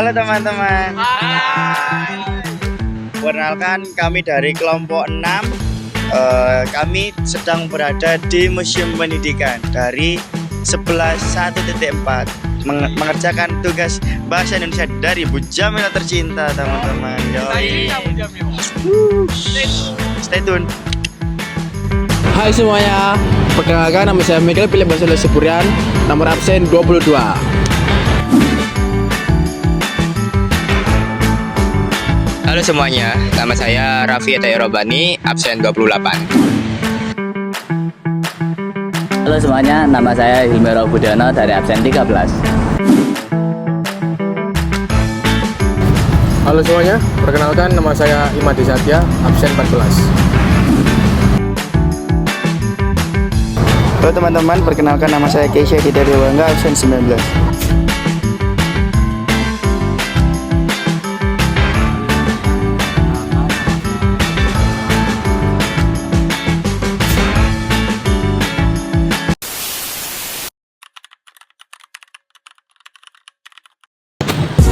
Halo teman-teman. Perkenalkan, kami dari kelompok 6. Kami sedang berada di Museum Pendidikan dari 11.1.4 mengerjakan tugas bahasa Indonesia dari Bu Jamila tercinta, teman-teman. Stay tune. Hai semuanya, perkenalkan nama saya Miguel Philip Basile Sepurian, nomor absen 22. Halo semuanya, nama saya Raffi Atayorobani, absen 28. Halo semuanya, nama saya Hilmiro Budiono dari absen 13. Halo semuanya, perkenalkan nama saya Imadi Satya, absen 14. Halo teman-teman, perkenalkan nama saya Keisha Dida Dewangga, absen 19.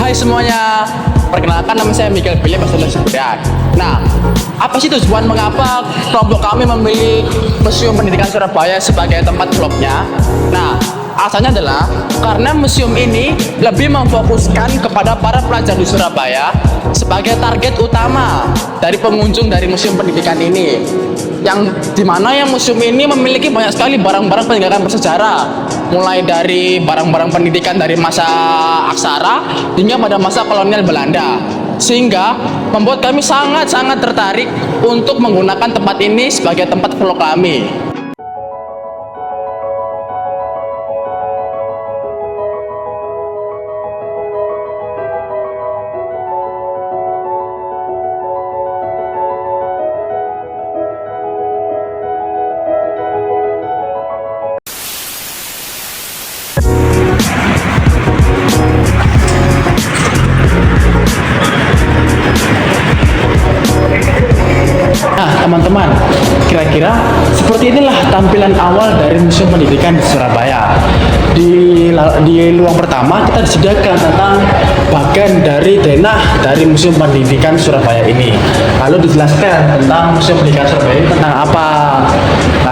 Hai semuanya, perkenalkan nama saya Miguel Philip Basile Sepurian. Nah, apa sih tujuan mengapa kelompok kami memilih Museum Pendidikan Surabaya sebagai tempat vlognya? Nah, asalnya adalah karena museum ini lebih memfokuskan kepada para pelajar di Surabaya sebagai target utama dari pengunjung dari Museum Pendidikan ini. Yang dimana yang museum ini memiliki banyak sekali barang-barang peninggalan bersejarah, mulai dari barang-barang pendidikan dari masa aksara hingga pada masa kolonial Belanda, sehingga membuat kami sangat-sangat tertarik untuk menggunakan tempat ini sebagai tempat vlog kami. Nah teman-teman, kira-kira seperti inilah tampilan awal dari Museum Pendidikan di Surabaya. Di ruang pertama kita disediakan tentang bagian dari denah dari Museum Pendidikan Surabaya ini. Lalu dijelaskan tentang Museum Pendidikan Surabaya ini tentang apa.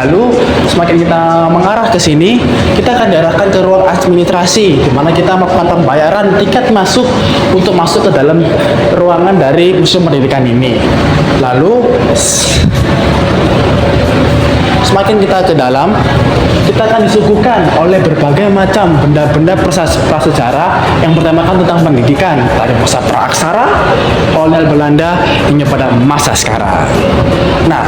Lalu semakin kita mengarah ke sini, kita akan diarahkan ke ruang administrasi, di mana kita melakukan pembayaran tiket masuk untuk masuk ke dalam ruangan dari Museum Pendidikan ini. Lalu semakin kita ke dalam, kita akan disuguhkan oleh berbagai macam benda-benda prasejarah yang bertemakan tentang pendidikan dari masa praaksara, kolonial Belanda hingga pada masa sekarang. Nah,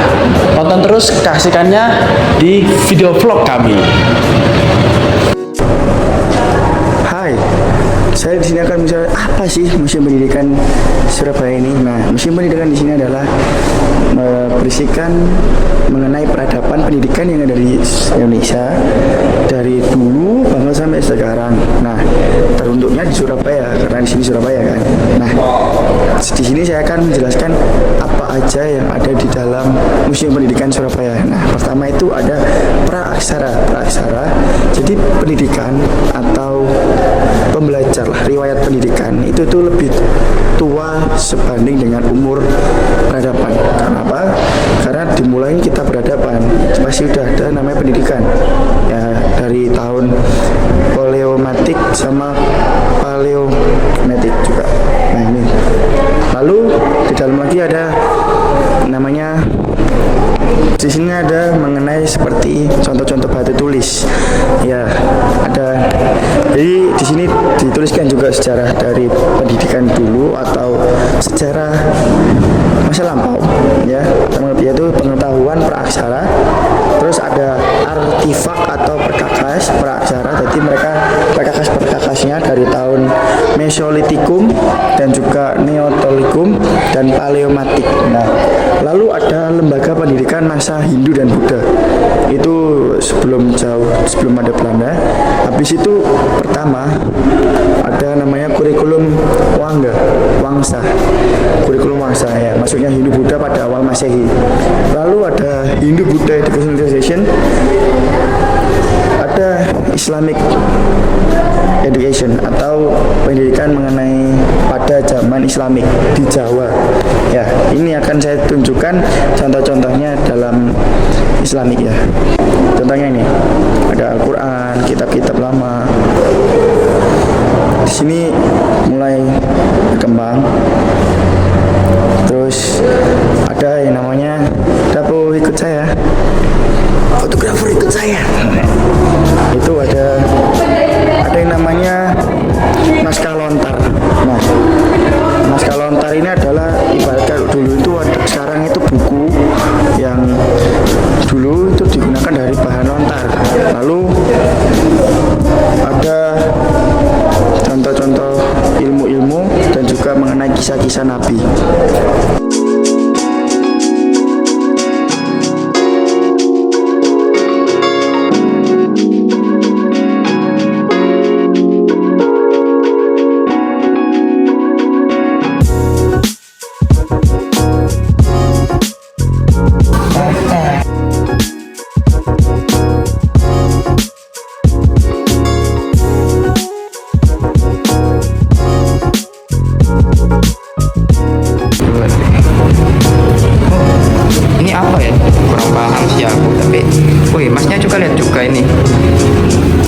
tonton terus keasikannya di video vlog kami. Hai, saya di sini akan misalnya apa sih Museum Pendidikan Surabaya ini? Nah, Museum Pendidikan di sini adalah berisikan mengenai peradaban pendidikan yang ada di Indonesia dari dulu bahkan sampai sekarang. Nah, teruntuknya di Surabaya karena di sini Surabaya kan. Nah, di sini saya akan menjelaskan apa aja yang ada di dalam Museum Pendidikan Surabaya. Nah, pertama itu ada praaksara. Jadi pendidikan atau pembelajar lah, riwayat pendidikan itu tuh lebih tua sebanding dengan umur peradaban. Kenapa? Karena dimulai kita peradaban masih udah ada namanya pendidikan ya, dari tahun paleolitik sama paleolitik juga. Nah ini, lalu di dalam lagi ada namanya, di sini ada mengenai seperti contoh-contoh batu tulis ya, ada. Jadi di sini dituliskan juga sejarah dari pendidikan dulu atau sejarah masa lampau ya, yaitu pengetahuan praaksara. Terus ada artifak atau perkakas praaksara, jadi mereka perkakas-perkakasnya dari tahun Mesolitikum dan juga Neolitikum dan Paleolitik. Nah, lalu ada lembaga pendidikan masa Hindu dan Buddha, itu sebelum ada Belanda. Habis itu pertama ada namanya kurikulum Wangsa, kurikulum Wangsa ya, maksudnya Hindu Buddha pada awal Masehi. Lalu ada Hindu Buddha Education Organization, ada Islamic education atau pendidikan mengenai pada zaman Islamik di Jawa. Ya, ini akan saya tunjukkan contoh-contohnya dalam Islamik ya. Contohnya ini ada Al-Quran, kitab-kitab lama. Di sini mulai berkembang. Terus ada yang namanya, Dapo ikut saya, fotografer ikut saya. Itu ada yang namanya naskah lontar. Nah, naskah lontar ini adalah ibarat kalau dulu itu ada, sekarang itu buku yang dulu itu digunakan dari bahan lontar. Lalu ada contoh-contoh ilmu-ilmu dan juga mengenai kisah-kisah Nabi. Ini apa ya? Kurang paham sih aku, tapi wih, masnya juga lihat juga ini.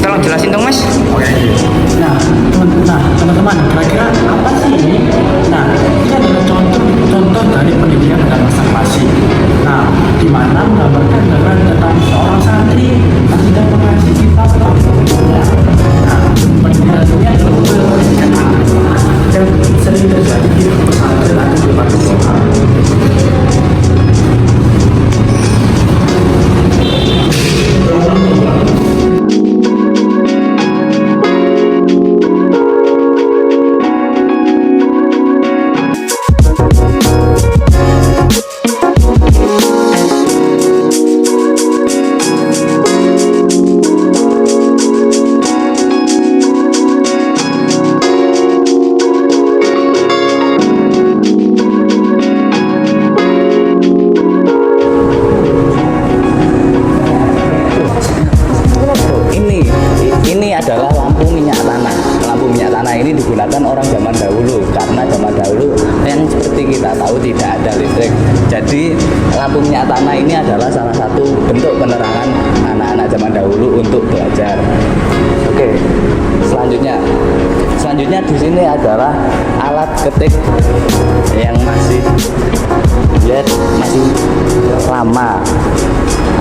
Tolong jelasin dong, Mas. Nah, teman-teman, kira-kira apa sih ini? Nah, ini adalah contoh dari pendidikan pada masa klasik. Nah, di mana menggambarkan tentang seorang santri yang sedang mengaji kitab Al-Qur'an. Nah, pendidikan ini adalah pendidikan anak yang sering terjadi di pesantren atau di padepokan. Ini adalah lampu minyak tanah. Lampu minyak tanah ini digunakan orang zaman dahulu karena zaman dahulu yang seperti kita tahu tidak ada listrik. Jadi lampu minyak tanah ini adalah salah satu bentuk penerangan anak-anak zaman dahulu untuk belajar. Oke, selanjutnya di sini adalah alat ketik yang masih lama.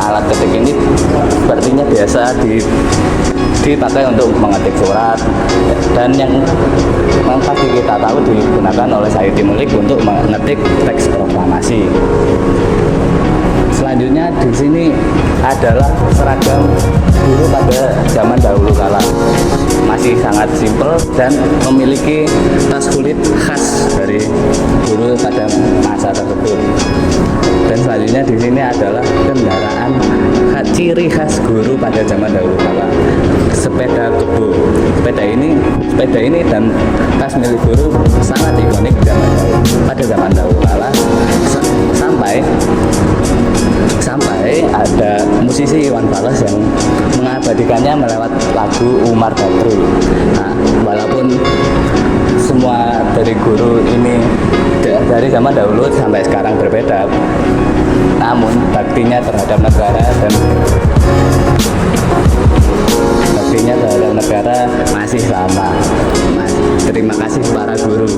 Alat ketik ini sepertinya biasa dipakai untuk mengetik surat, dan yang pasti kita tahu digunakan oleh Sayyidi Mulik untuk mengetik teks proklamasi. Selanjutnya di sini adalah seragam guru pada zaman dahulu kala, masih sangat simpel dan memiliki tas kulit khas dari guru pada masa tersebut. Dan selanjutnya di sini adalah kendaraan ciri khas guru pada zaman dahulu kala, sepeda kebo. Sepeda ini dan tas milik guru sangat ikonik pada zaman dahulu kala, sampai ada musisi Iwan Fals yang mengabadikannya melewat lagu Umar Bakri. Nah, walaupun semua dari guru ini dari zaman dahulu sampai sekarang berbeda, namun baktinya terhadap negara masih sama. Terima kasih para guru.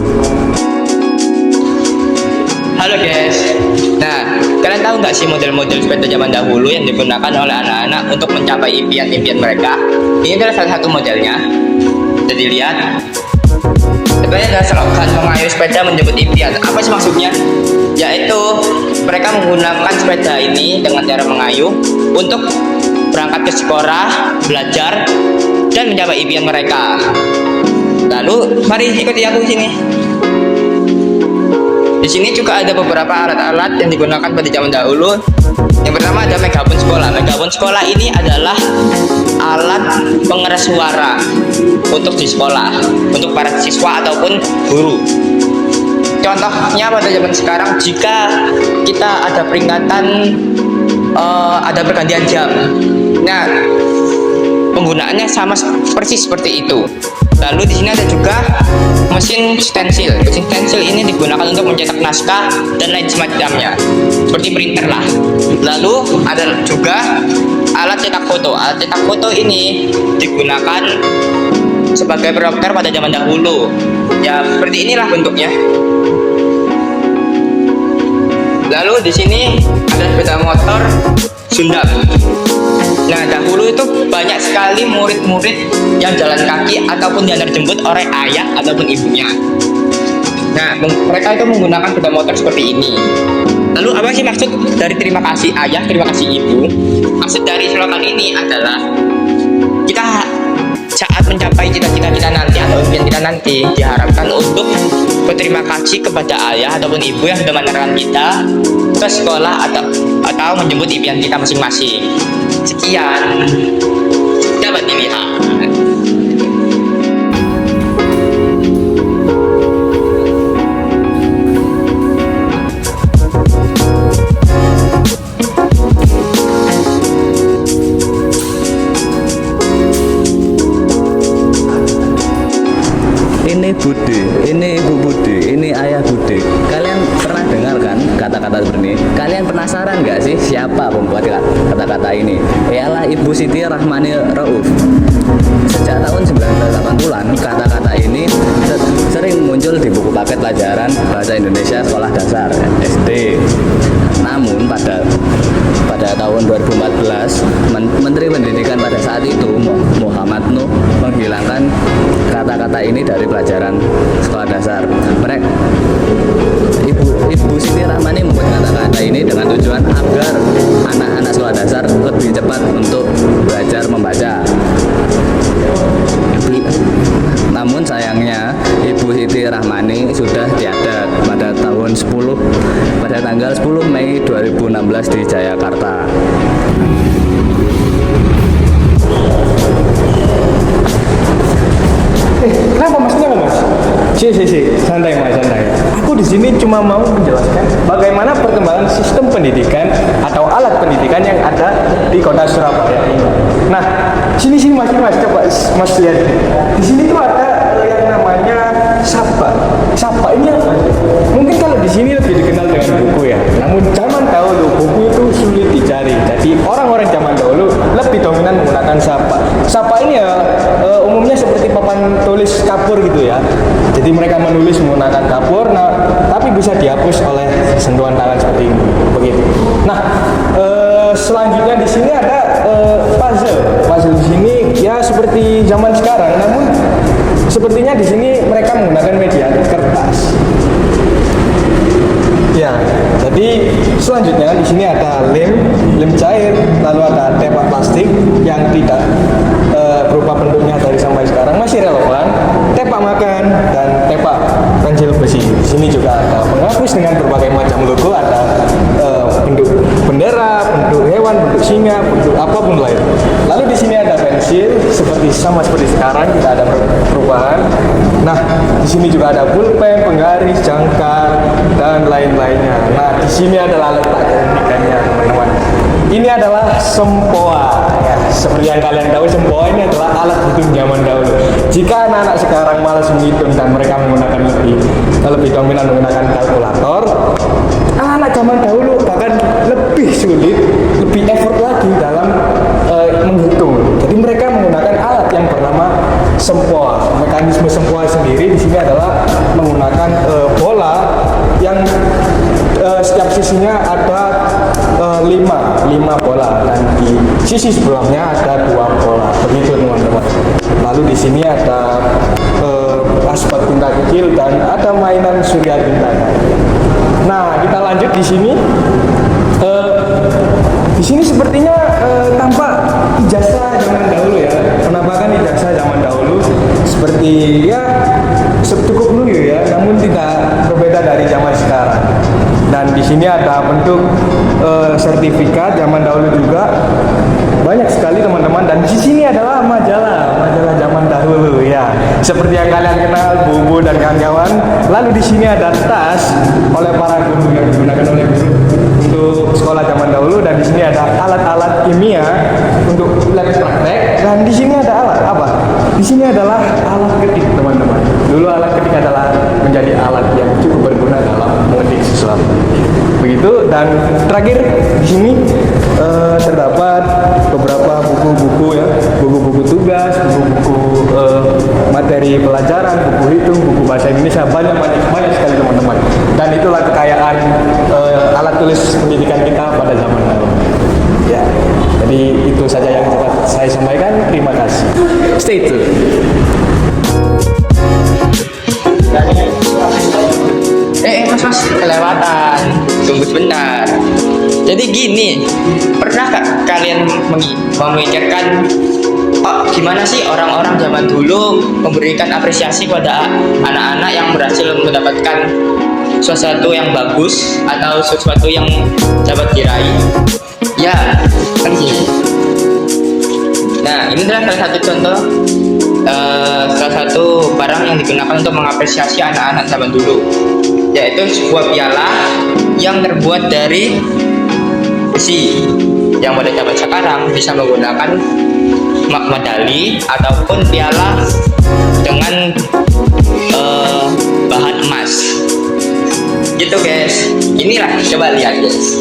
Halo guys. Nah, kalian tahu nggak sih model-model sepeda zaman dahulu yang digunakan oleh anak-anak untuk mencapai impian-impian mereka? Ini adalah salah satu modelnya. Jadi lihat. Sebenarnya adalah slogan mengayuh sepeda menjemput impian. Apa sih maksudnya? Yaitu mereka menggunakan sepeda ini dengan cara mengayuh untuk berangkat ke sekolah, belajar, dan mencapai impian mereka. Lalu, mari ikuti aku di sini. Di sini juga ada beberapa alat-alat yang digunakan pada zaman dahulu. Yang pertama ada megafon sekolah. Megafon sekolah ini adalah alat pengeras suara untuk di sekolah, untuk para siswa ataupun guru. Contohnya pada zaman sekarang, jika kita ada peringatan, ada pergantian jam. Nah, penggunaannya sama persis seperti itu. Lalu di sini ada juga mesin stensil. Mesin stensil ini digunakan untuk mencetak naskah dan lain semacamnya, seperti printer lah. Lalu ada juga alat cetak foto. Alat cetak foto ini digunakan sebagai proyektor pada zaman dahulu. Ya, seperti inilah bentuknya. Lalu di sini ada sepeda motor Sundap. Nah, dahulu itu banyak sekali murid-murid yang jalan kaki ataupun diantar jemput oleh ayah ataupun ibunya. Nah, mereka itu menggunakan sepeda motor seperti ini. Lalu apa sih maksud dari terima kasih ayah, terima kasih ibu? Maksud dari slogan ini adalah kita saat mencapai cita-cita kita nanti atau impian kita nanti diharapkan untuk berterima kasih kepada ayah ataupun ibu yang sudah mengantarkan kita ke sekolah atau menjemput impian kita masing-masing. Sekian dapat dilihat. Ini Bude, ini Ibu Bude, ini Ayah Bude. Kalian pernah dengar kan kata-kata seperti ini? Kalian penasaran nggak sih siapa pembuat kata-kata ini? Ialah Ibu Siti Rahmani Rauf. Sejak tahun 1980-an, kata-kata ini sering muncul di buku paket pelajaran Bahasa Indonesia Sekolah Dasar SD. Namun pada tahun 2014, Menteri Pendidikan pada saat itu Muhammad Nuh menghilangkan kata-kata ini dari pelajaran sekolah dasar. Ibu Siti Rahmani membuat kata-kata ini dengan tujuan agar anak-anak sekolah dasar lebih cepat untuk belajar membaca. Namun sayangnya Ibu Siti Rahmani sudah tiada pada tanggal 10 Mei 2016 di Jayakarta. Kenapa masnya nggak mas? Santai mas, santai. Aku di sini cuma mau menjelaskan bagaimana perkembangan sistem pendidikan atau alat pendidikan yang ada di kota Surabaya ini. Nah, sini mas, coba mas lihat. Di sini tuh ada yang namanya Sapa. Sapa ini apa? Mungkin kalau di sini lebih dikenal dengan buku ya. Namun zaman dahulu buku itu sulit dicari. Jadi orang-orang zaman dahulu lebih dominan menggunakan Sapa. Sapa ini ya umumnya seperti papan tulis kapur gitu ya. Jadi mereka menulis menggunakan kapur, tapi bisa dihapus oleh sentuhan tangan seperti ini, begitu. Nah, selanjutnya di sini ada puzzle. Puzzle di sini ya seperti zaman sekarang, namun sepertinya di sini mereka menggunakan media kertas. Ya, jadi selanjutnya di sini ada lem cair, lalu ada tepak plastik yang tidak berupa bentuknya dari sampai sekarang masih relevan, tepak makan dan tepak pensil besi. Di sini juga ada penghapus dengan berbagai macam logo, ada bentuk bendera, bentuk hewan, bentuk singa, bentuk apapun lain. Lalu di sini ada pensil sama seperti sekarang, tidak ada perubahan. Nah, di sini juga ada pulpen, penggaris, jangkar dan lain-lainnya. Nah, di sini adalah letak keunikannya, teman-teman. Ini adalah sempoa. Ya, seperti yang kalian tahu, sempoa ini adalah alat hitung zaman dahulu. Jika anak-anak sekarang malas menghitung dan mereka menggunakan lebih dominan menggunakan kalkulator, anak zaman dahulu bahkan lebih sulit, lebih effort lagi dalam menghitung. Jadi mereka menggunakan alat yang bernama sempoa. Mekanisme sempoa sendiri di sini adalah menggunakan bola yang setiap sisinya ada 5 bola dan di sisi sebelahnya ada 2 bola. Begitu teman-teman. Lalu di sini ada aspal tinta kecil dan ada mainan surya bintang. Nah, kita lanjut di sini. Di sini sepertinya tampak ijazah zaman dahulu ya, penampakan ijazah zaman dahulu seperti ya cukup dulu ya, namun tidak berbeda dari zaman sekarang. Dan di sini ada bentuk sertifikat zaman dahulu juga, banyak sekali teman-teman. Dan di sini adalah majalah zaman dahulu ya, seperti yang kalian kenal Bubu dan kawan-kawan. Lalu di sini ada tas oleh para guru yang digunakan oleh guru untuk sekolah zaman dahulu, dan di sini ada alat-alat ilmiah untuk lab praktek, dan di sini ada alat apa? Di sini adalah alat ketik, teman-teman. Dulu alat ketik adalah menjadi alat yang cukup berguna dalam mengetik sesuatu. Begitu. Dan terakhir di sini terdapat beberapa buku-buku ya, buku-buku tugas, buku-buku materi pelajaran, buku hitung, buku bahasa Indonesia, banyak sekali teman-teman. Dan itulah kekayaan alat tulis pendidikan kita pada zaman now. Ya, jadi itu saja yang dapat saya sampaikan. Terima kasih. Stay tune. Mas, kelewatan. Tunggu sebentar. Jadi gini, pernah gak kalian memikirkan gimana sih orang-orang zaman dulu memberikan apresiasi pada anak-anak yang berhasil mendapatkan sesuatu yang bagus atau sesuatu yang dapat diraih? Ya, kan gini. Nah, ini adalah salah satu contoh, salah satu barang yang digunakan untuk mengapresiasi anak-anak zaman dulu, yaitu sebuah piala yang terbuat dari besi, yang pada zaman sekarang bisa menggunakan medali ataupun piala dengan bahan emas. Gitu guys. Inilah, coba lihat guys.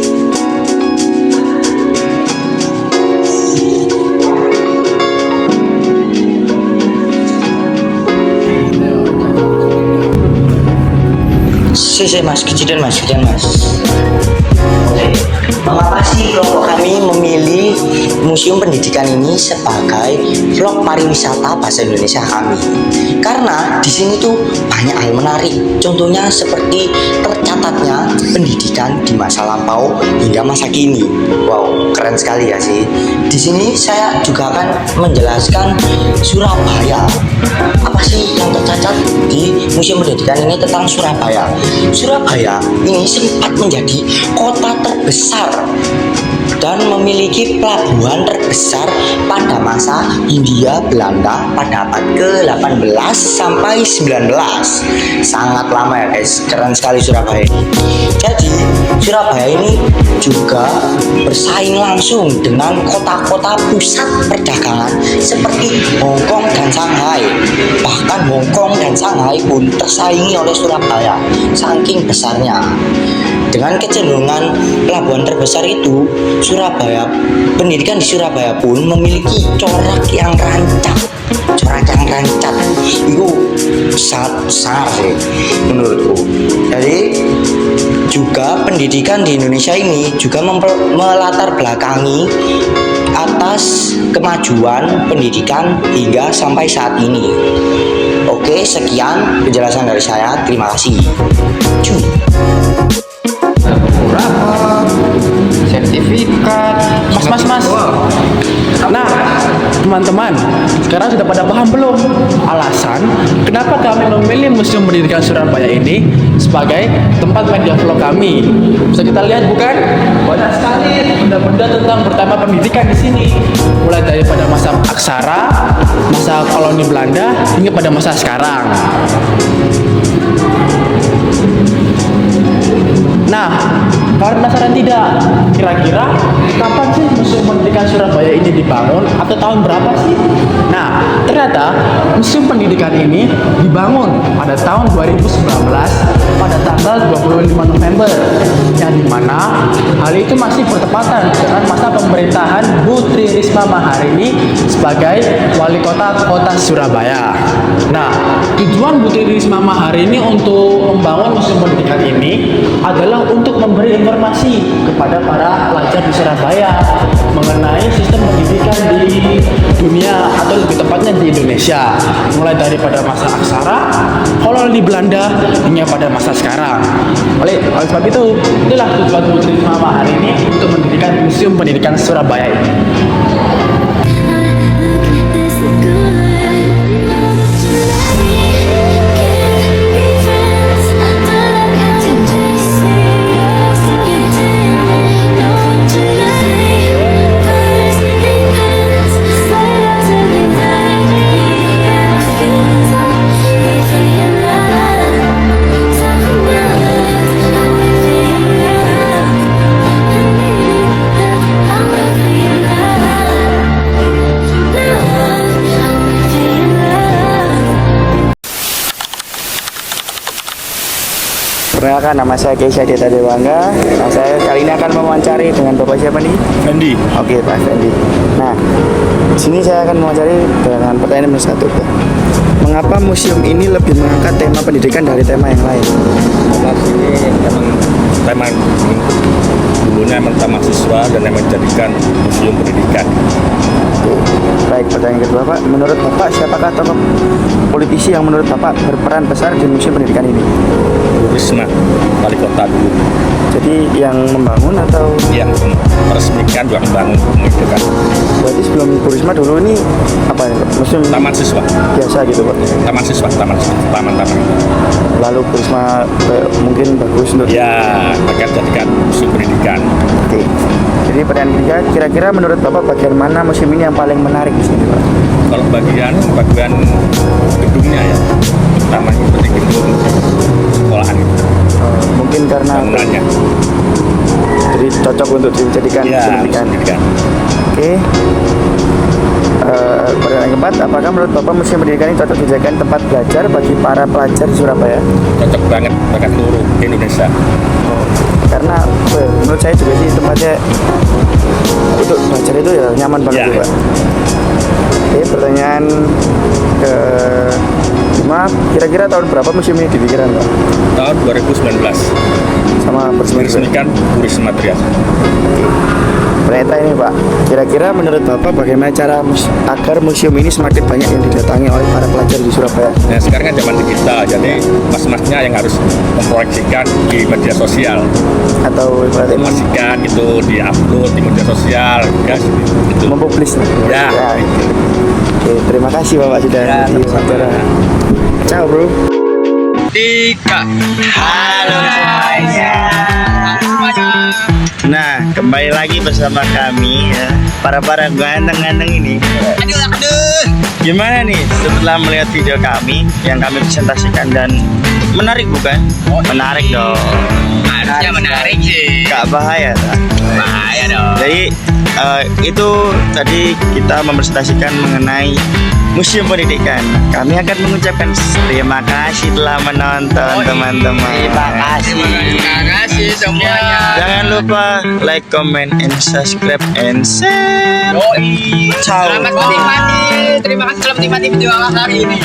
Mas, kejadian mas. Mengapa sih kelompok kami memilih Museum Pendidikan ini sebagai vlog pariwisata bahasa Indonesia kami? Karena di sini tuh banyak hal menarik. Contohnya seperti tercatatnya pendidikan di masa lampau hingga masa kini. Wow, keren sekali ya sih. Di sini saya juga akan menjelaskan Surabaya. Apa sih yang tercatat di Museum Pendidikan ini tentang Surabaya? Surabaya ini sempat menjadi kota terbesar dan memiliki pelabuhan terbesar pada masa Hindia Belanda pada abad ke-18 sampai 19. Sangat lama ya guys, keren sekali Surabaya ini. Jadi Surabaya ini juga bersaing langsung dengan kota-kota pusat perdagangan seperti Hong Kong dan Shanghai. Bahkan Hong Kong dan Shanghai pun tersaingi oleh Surabaya saking besarnya. Dengan kecenderungan pelabuhan terbesar itu, Surabaya, pendidikan di Surabaya pun memiliki corak yang rancak. Itu sangat besar sih menurutku. Jadi juga pendidikan di Indonesia ini juga melatar belakangi atas kemajuan pendidikan hingga sampai saat ini. Oke, sekian penjelasan dari saya. Terima kasih. Cuy. Sertifikat. Mas. Nah, teman-teman, sekarang sudah pada paham belum alasan kenapa kami memilih Museum Pendidikan Surabaya ini sebagai tempat media vlog kami? Bisa kita lihat bukan? Banyak sekali benda-benda tentang pertama pendidikan di sini. Mulai daripada masa aksara, masa koloni Belanda hingga pada masa sekarang. Nah, kalian penasaran tidak? Kira-kira kapan sih Museum Pendidikan Surabaya ini dibangun atau tahun berapa sih? Nah, ternyata Museum Pendidikan ini dibangun pada tahun 2019 pada tanggal 25 November, yang dimana hal itu masih bertepatan dengan masa pemerintahan Bu Tri Risma Maharini sebagai wali kota Surabaya. Nah, tujuan Bu Tri Risma Maharini untuk membangun Museum Pendidikan ini adalah untuk memberi informasi kepada para pelajar di Surabaya mengenai sistem pendidikan di dunia atau lebih tepatnya di Indonesia, mulai daripada masa aksara, koloni Belanda hingga pada masa sekarang. Oleh sebab itu, itulah tujuan Bu Tri Risma Maharini untuk mendirikan Museum Pendidikan Surabaya ini. I'm perkenalkan, nama saya Keisha Deta Dewangga. Nah, saya kali ini akan mewawancari dengan Bapak siapa nih? Fendi. Oke, Pak Fendi. Nah, di sini saya akan mewawancari dengan pertanyaan nomor 1, Pak. Mengapa museum ini lebih mengangkat tema pendidikan dari tema yang lain? Karena sini memang tema dulunya memang taman siswa dan yang menjadikan museum pendidikan. Oke. Baik, pertanyaan kedua, Pak. Menurut Bapak, siapakah tokoh politisi yang menurut Bapak berperan besar di museum pendidikan ini? Bu Risma, wali kota dulu, Jadi yang membangun atau yang meresmikan juga membangun pendidikan. berarti sebelum Bu Risma dulu ini apa ya, Pak? Museum Taman siswa, biasa gitu, Pak? taman siswa, taman. Lalu Bu Risma mungkin bagus untuk Ya, akan jadikan museum pendidikan. Oke. Jadi pertanyaan ketiga, kira-kira menurut Bapak bagian mana museum ini yang paling menarik di sini, Pak? Kalau bagian gedungnya ya, utamanya seperti gedung sekolahan itu, Mungkin karena bangunannya. jadi cocok untuk dijadikan Ya, museum museum pendidikan. pendidikan. Oke. Pertanyaan keempat, apakah menurut Bapak museum pendidikan ini cocok dijadikan tempat belajar bagi para pelajar di Surabaya? Cocok banget bagi seluruh Indonesia. Karena menurut saya juga sih tempatnya untuk belajar itu ya nyaman banget Ya. sih, Pak. Oke, pertanyaan ke 5, kira-kira tahun berapa museum ini didirikan, Pak? Tahun 2019 Sama bersama diresmikan Bu Risma Trias. Ternyata ini, Pak, kira-kira menurut Bapak bagaimana cara agar museum ini semakin banyak yang didatangi oleh para pelajar di Surabaya? Nah, sekarang kan zaman digital, jadi mas-masnya yang harus memproyeksikan di media sosial, Atau berarti mempromosikan gitu, di-upload di media sosial, ya, gitu. mempublis? Ya. Oke, terima kasih Bapak sudah Ya, di wawancara. Ciao, bro. Halo semuanya. Nah, kembali lagi bersama kami ya, para ganteng-ganteng ini. Aduh. Gimana nih setelah melihat video kami yang kami presentasikan dan menarik bukan? Menarik dong. Harusnya menarik sih. Gak bahaya tak? Bahaya dong. Jadi itu tadi kita mempresentasikan mengenai Museum Pendidikan. Kami akan mengucapkan terima kasih telah menonton teman-teman. Terima kasih semuanya. Jangan lupa like, comment, and subscribe and share. Yoi. Ciao. Selamat menikmati. Terima kasih telah menikmati video hari ini.